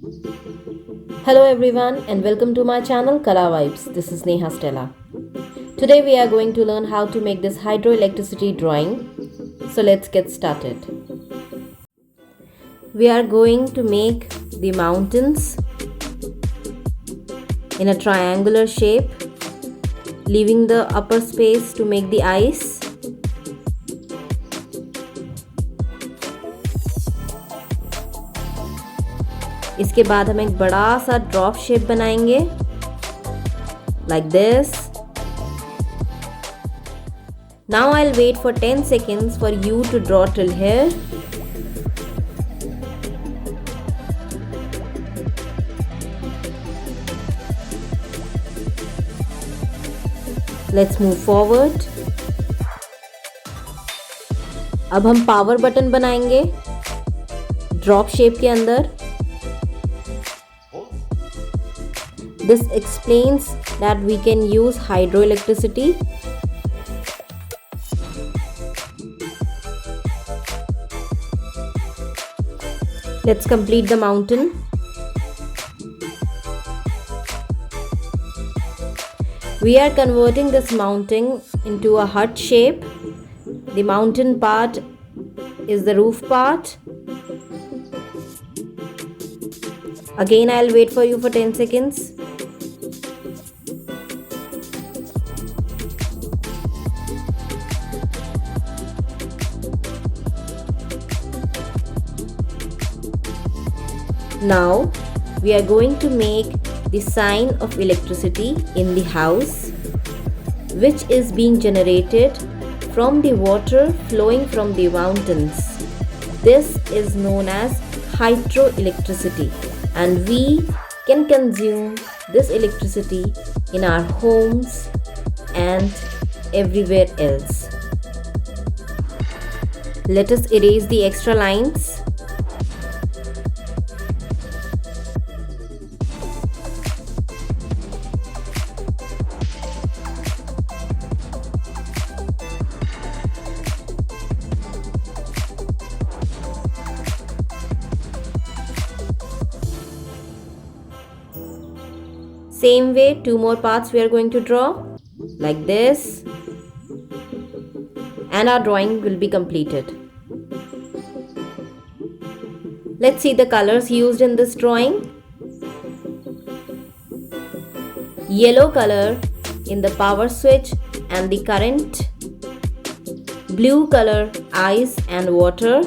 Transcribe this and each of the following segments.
Hello everyone and welcome to my channel Kaala Vibes. This is Neha Stella. Today we are going to learn how to make this hydroelectricity drawing. So let's get started. We are going to make the mountains in a triangular shape, leaving the upper space to make the ice. इसके बाद हम एक बड़ा सा drop shape बनाएंगे like this. Now I'll wait for 10 seconds for you to draw till here. Let's move forward. अब हम power button बनाएंगे ड्रॉप शेप के अंदर. This explains that we can use hydroelectricity. Let's complete the mountain. We are converting this mountain into a hut shape. The mountain part is the roof part. Again, I'll wait for you for 10 seconds. Now we are going to make the sign of electricity in the house, which is being generated from the water flowing from the mountains. This is known as hydroelectricity, and we can consume this electricity in our homes and everywhere else. Let us erase the extra lines. Same way, two more parts we are going to draw like this, and our drawing will be completed. Let's see the colors used in this drawing. Yellow color in the power switch and the current. Blue color ice and water.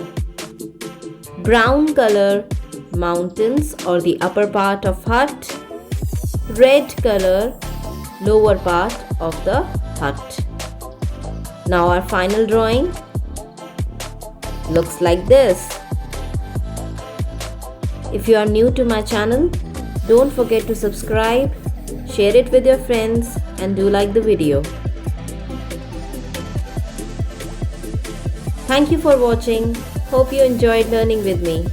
Brown color mountains or the upper part of hut. Red color lower part of the hut. Now our final drawing looks like this. If you are new to my channel, don't forget to subscribe, share it with your friends, and do like the video. Thank you for watching. Hope you enjoyed learning with me.